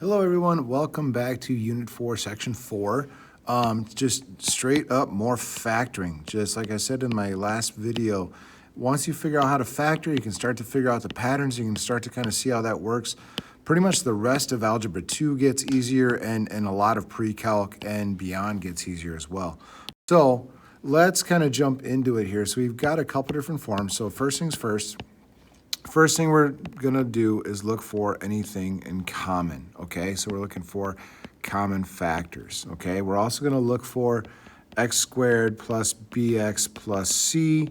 Hello everyone, welcome back to Unit 4, Section 4. Just straight up more factoring. Just like I said in my last video, once you figure out how to factor, you can start to figure out the patterns, you can start to kind of see how that works. Pretty much the rest of Algebra 2 gets easier and a lot of pre-calc and beyond gets easier as well. So let's kind of jump into it here. So we've got a couple different forms. So first things first. First thing we're gonna do is look for anything in common, okay? So we're looking for common factors, okay? We're also gonna look for x squared plus bx plus c,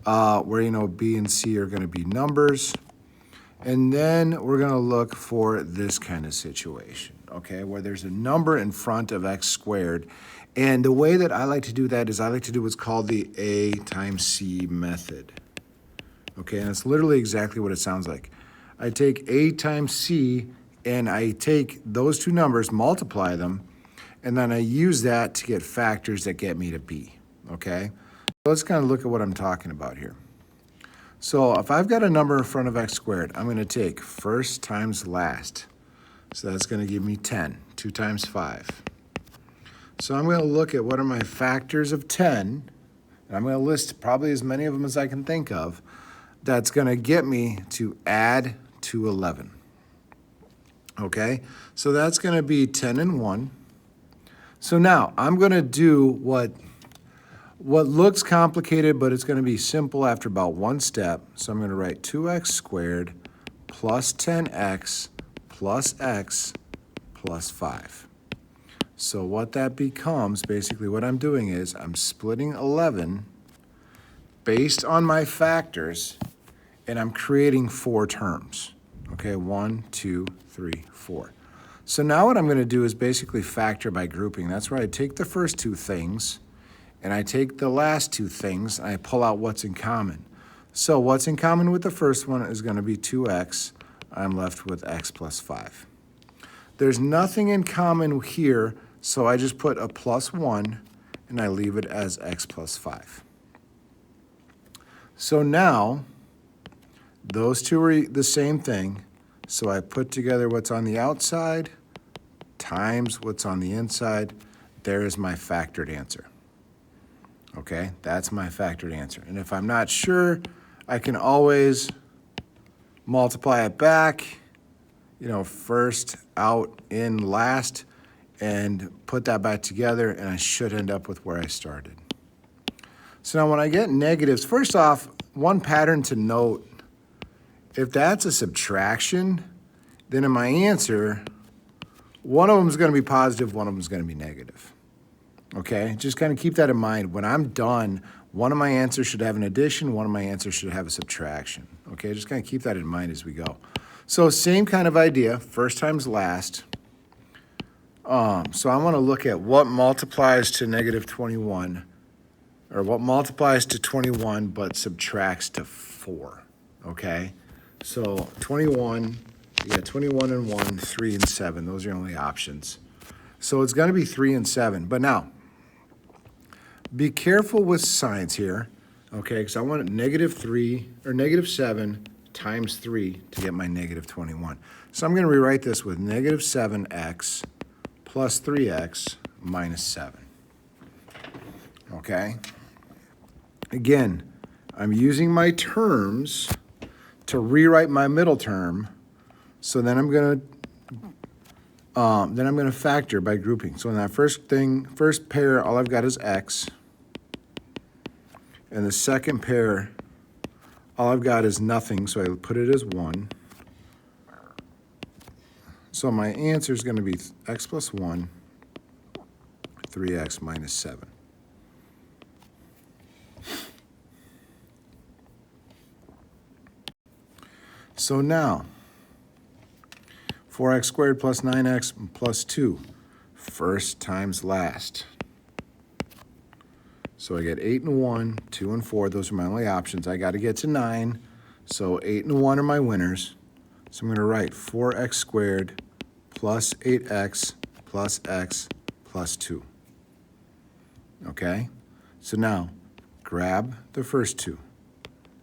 where b and c are gonna be numbers. And then we're gonna look for this kind of situation, okay? Where there's a number in front of x squared. And the way that I like to do that is I like to do what's called the a times c method. Okay, and it's literally exactly what it sounds like. I take a times c, and I take those two numbers, multiply them, and then I use that to get factors that get me to b, okay? So let's kind of look at what I'm talking about here. So if I've got a number in front of x squared, I'm going to take first times last. So that's going to give me 10, 2 times 5. So I'm going to look at what are my factors of 10, and I'm going to list probably as many of them as I can think of. That's going to get me to add to 11. Okay, so that's going to be 10 and 1. So now I'm going to do what looks complicated, but it's going to be simple after about one step. So I'm going to write 2x squared plus 10x plus x plus 5. So what that becomes, basically what I'm doing is I'm splitting 11 based on my factors, and I'm creating 4 terms. Okay, 1, 2, 3, 4. So now what I'm going to do is basically factor by grouping. That's where I take the first two things, and I take the last two things, and I pull out what's in common. So what's in common with the first one is going to be 2x. I'm left with x plus 5. There's nothing in common here, so I just put a plus 1, and I leave it as x plus 5. So now, those two are the same thing, so I put together what's on the outside times what's on the inside. There is my factored answer. Okay, that's my factored answer. And if I'm not sure, I can always multiply it back, first, out, in, last, and put that back together, and I should end up with where I started. So now when I get negatives, first off, one pattern to note, if that's a subtraction, then in my answer, one of them is going to be positive, one of them is going to be negative. Okay, just kind of keep that in mind. When I'm done, one of my answers should have an addition, one of my answers should have a subtraction. Okay, just kind of keep that in mind as we go. So same kind of idea, first times last. So I want to look at what multiplies to negative 21, or what multiplies to 21 but subtracts to 4, okay? So 21, you got 21 and 1, 3 and 7. Those are your only options. So it's going to be 3 and 7. But now, be careful with signs here, okay? Because I want negative 3 or negative 7 times 3 to get my negative 21. So I'm going to rewrite this with negative 7x plus 3x minus 7. Okay? Again, I'm using my terms to rewrite my middle term, so then I'm going to factor by grouping. So in that first pair, all I've got is x, and the second pair, all I've got is nothing, so I put it as 1. So my answer is going to be x plus 1, 3x minus 7. So now, 4x squared plus 9x plus 2, first times last. So I get 8 and 1, 2 and 4. Those are my only options. I got to get to 9, so 8 and 1 are my winners. So I'm going to write 4x squared plus 8x plus x plus 2. Okay? So now, grab the first two.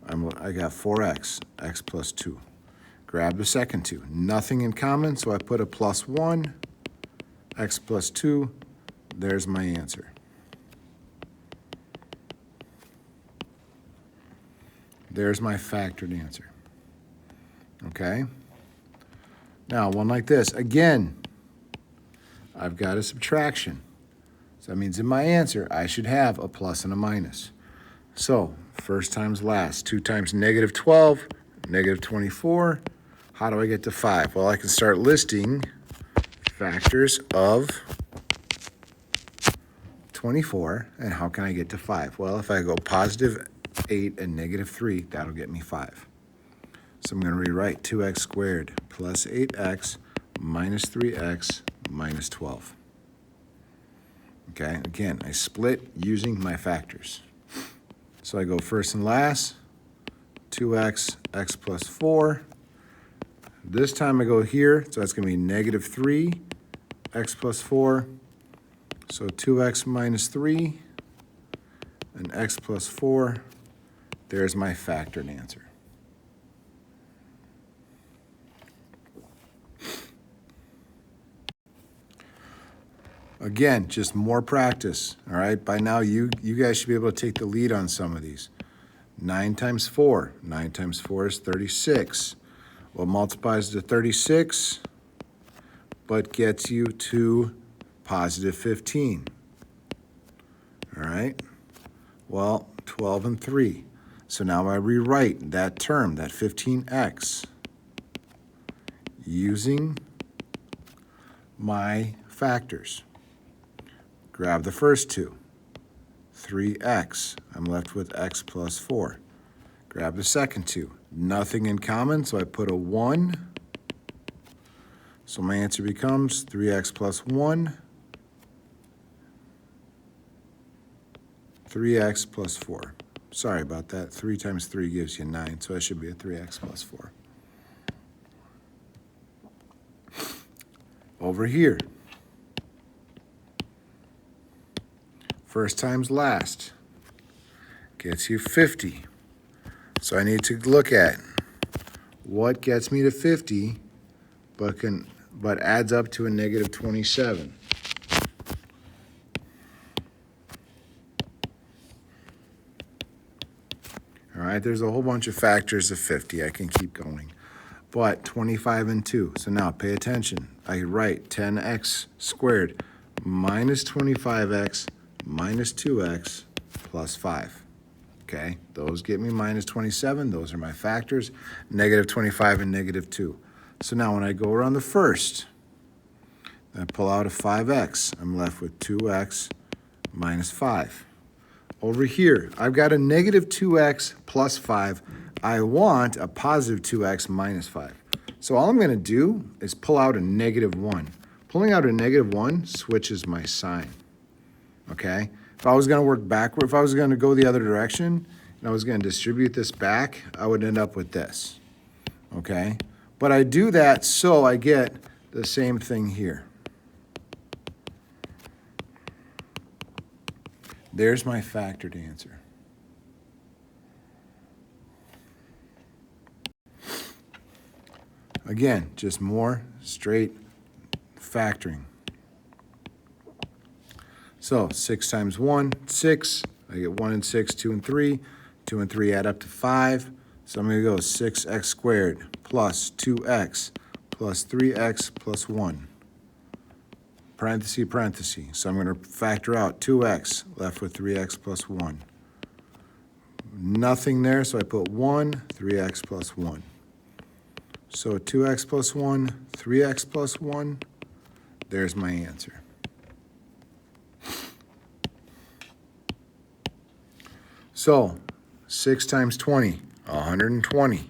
I got 4x, x plus 2. Grab the second 2. Nothing in common, so I put a plus 1, x plus 2. There's my answer. There's my factored answer. Okay? Now, one like this. Again, I've got a subtraction. So that means in my answer, I should have a plus and a minus. So, first times last. 2 times negative 12, negative 24. How do I get to 5? Well, I can start listing factors of 24. And how can I get to 5? Well, if I go positive 8 and negative 3, that'll get me 5. So I'm going to rewrite 2x squared plus 8x minus 3x minus 12. Okay, again, I split using my factors. So I go first and last, 2x, x plus 4. This time I go here, so that's going to be negative 3, x plus 4. So 2x minus 3 and x plus 4. There's my factored answer. Again, just more practice, all right? By now, you guys should be able to take the lead on some of these. 9 times 4. 9 times 4 is 36. What multiplies to 36, but gets you to positive 15? All right? Well, 12 and 3. So now I rewrite that term, that 15x, using my factors. Grab the first 2, 3x. I'm left with x plus 4. Grab the second 2. Nothing in common, so I put a 1. So my answer becomes 3x plus 1, 3x plus 4. Sorry about that. 3 times 3 gives you 9, so that should be a 3x plus 4. Over here. First times last gets you 50. So I need to look at what gets me to 50, but adds up to a negative 27. All right, there's a whole bunch of factors of 50. I can keep going. But 25 and 2. So now pay attention. I write 10x squared minus 25x minus 2x plus 5. Okay, those get me minus 27. Those are my factors, negative 25 and negative 2. So now when I go around the first, I pull out a 5x. I'm left with 2x minus 5. Over here, I've got a negative 2x plus 5. I want a positive 2x minus 5. So all I'm going to do is pull out a negative 1. Pulling out a negative 1 switches my sign. Okay? If I was going to work backward, if I was going to go the other direction, and I was going to distribute this back, I would end up with this. Okay? But I do that so I get the same thing here. There's my factored answer. Again, just more straight factoring. So 6 times 1, 6. I get 1 and 6, 2 and 3. 2 and 3 add up to 5. So I'm going to go 6x squared plus 2x plus 3x plus 1. Parenthesis, parenthesis. So I'm going to factor out 2x, left with 3x plus 1. Nothing there, so I put 1, 3x plus 1. So 2x plus 1, 3x plus 1. There's my answer. So 6 times 20, 120.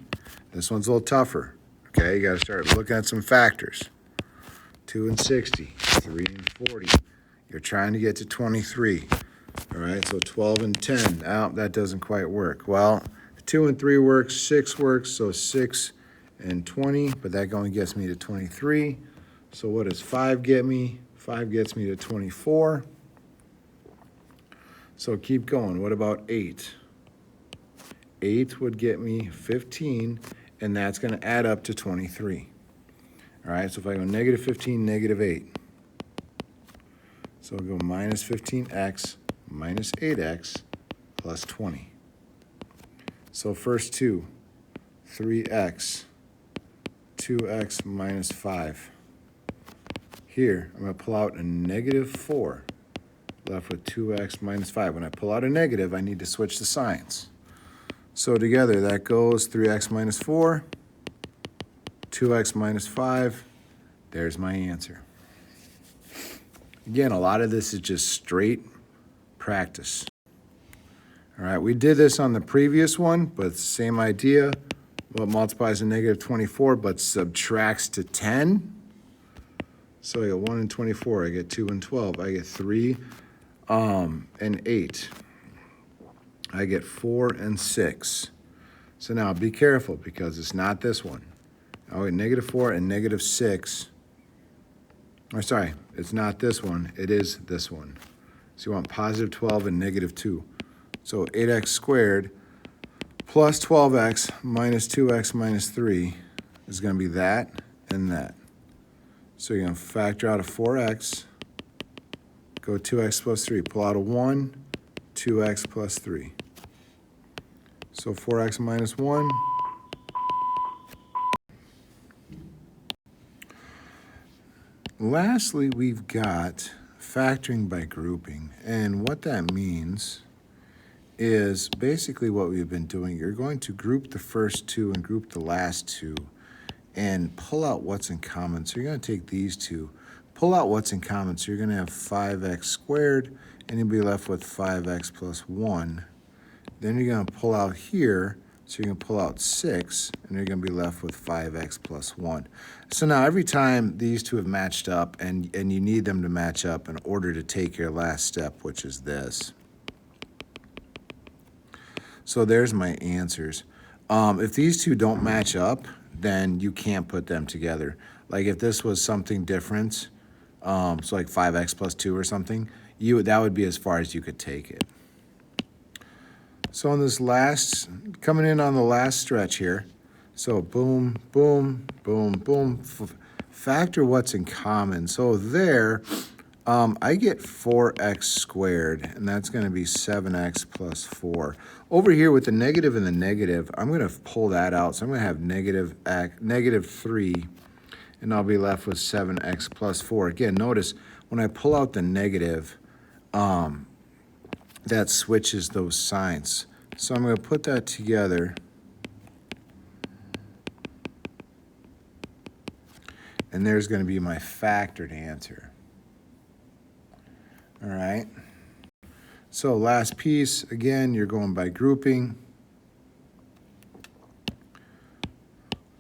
This one's a little tougher. Okay, you got to start looking at some factors. 2 and 60, 3 and 40. You're trying to get to 23. All right, so 12 and 10. Now, that doesn't quite work. Well, 2 and 3 works, 6 works, so 6 and 20, but that only gets me to 23. So what does 5 get me? 5 gets me to 24. So keep going. What about 8? 8 would get me 15, and that's going to add up to 23. All right, so if I go negative 15, negative 8, so I'll go minus 15x minus 8x plus 20. So first two, 3x, 2x minus 5. Here, I'm going to pull out a negative 4, left with 2x minus 5. When I pull out a negative, I need to switch the signs. So together, that goes 3x minus 4, 2x minus 5. There's my answer. Again, a lot of this is just straight practice. All right, we did this on the previous one, but same idea. What multiplies a negative 24 but subtracts to 10? So I get 1 and 24, I get 2 and 12, I get 3 and 8. I get 4 and 6. So now be careful because it's not this one. I get negative 4 and negative 6. Or sorry, it's not this one, it is this one. So you want positive 12 and negative 2. So 8x squared plus 12x minus 2x minus 3 is going to be that and that. So you're going to factor out a 4x, go 2x plus 3, pull out a 1, 2x plus 3. So 4x minus 1. Lastly, we've got factoring by grouping. And what that means is basically what we've been doing. You're going to group the first two and group the last two and pull out what's in common. So you're going to take these two, pull out what's in common. So you're going to have 5x squared, and you'll be left with 5x plus 1. Then you're going to pull out here, so you're going to pull out 6, and you're going to be left with 5x plus 1. So now every time these two have matched up, and you need them to match up in order to take your last step, which is this. So there's my answers. If these two don't match up, then you can't put them together. Like if this was something different, so like 5x plus 2 or something, that would be as far as you could take it. So on this last, coming in on the last stretch here, so boom, boom, boom, boom, factor what's in common. So there, I get 4x squared, and that's going to be 7x plus 4. Over here with the negative and the negative, I'm going to pull that out. So I'm going to have negative 3, and I'll be left with 7x plus 4. Again, notice when I pull out the negative, that switches those signs. So I'm going to put that together. And there's going to be my factored answer. All right. So last piece, again, you're going by grouping.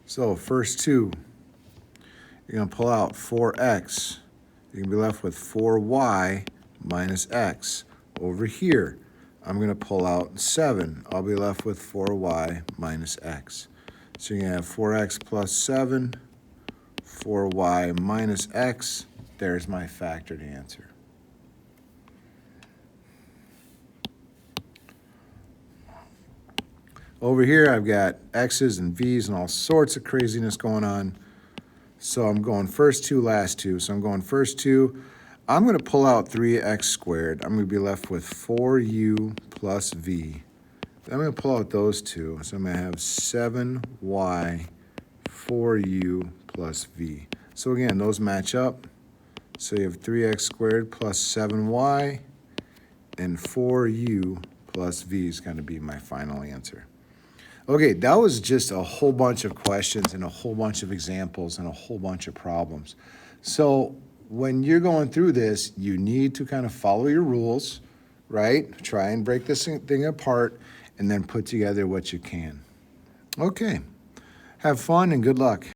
So first two, you're going to pull out 4x. You're going to be left with 4y minus x. Over here, I'm going to pull out 7. I'll be left with 4y minus x. So you're going to have 4x plus 7, 4y minus x. There's my factored answer. Over here, I've got x's and v's and all sorts of craziness going on. So I'm going first two, last two. So I'm going first two. I'm going to pull out 3x squared. I'm going to be left with 4u plus v. Then I'm going to pull out those two. So I'm going to have 7y, 4u plus v. So again, those match up. So you have 3x squared plus 7y, and 4u plus v is going to be my final answer. Okay, that was just a whole bunch of questions and a whole bunch of examples and a whole bunch of problems. So when you're going through this, you need to kind of follow your rules, right? Try and break this thing apart and then put together what you can. Okay, have fun and good luck.